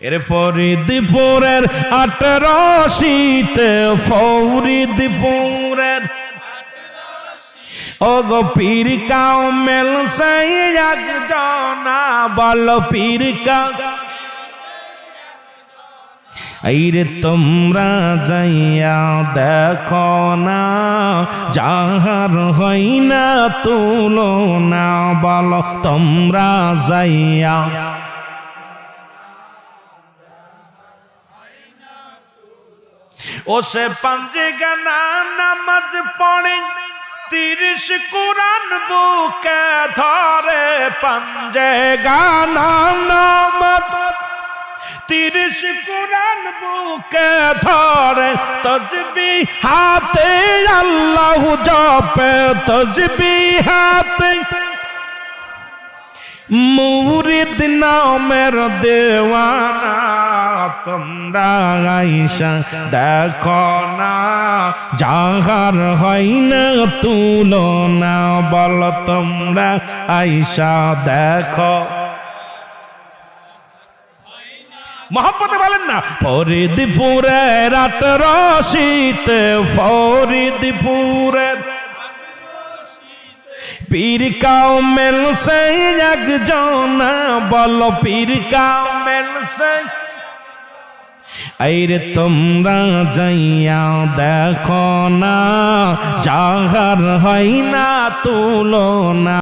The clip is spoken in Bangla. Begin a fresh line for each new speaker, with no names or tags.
এর ফরিদপুরের 18 ফরিদপুরের ও গো পীর কামেল সেই একজনা বল পীর আইরে তোমরা যাইয়া দেখো না যাহার হয় না তুলনা বল তোমরা যাইয়া ও সে পাঁচে গানা নামাজ পড়ে 30 কুরআন বুকে ধরে পাঁচে গানা নামাজ 30 কুরআন বুকে ধরে তসবিহ হাতে আল্লাহ জপে তসবিহ হাতে মুরিদ নামের দেওয়ানা তোমরা আইসা দেখো না যাহার হয় না তুলনা বল তোমরা আইসা দেখো মোহাম্মদ বলেন না ফরিদপুরের 18 ফরিদপুরের পীর কামেল সেই একজনা বল পীর কামেল সেই আইরে তোমরা যাইয়া দেখো না যাহার হয় না তুলনা।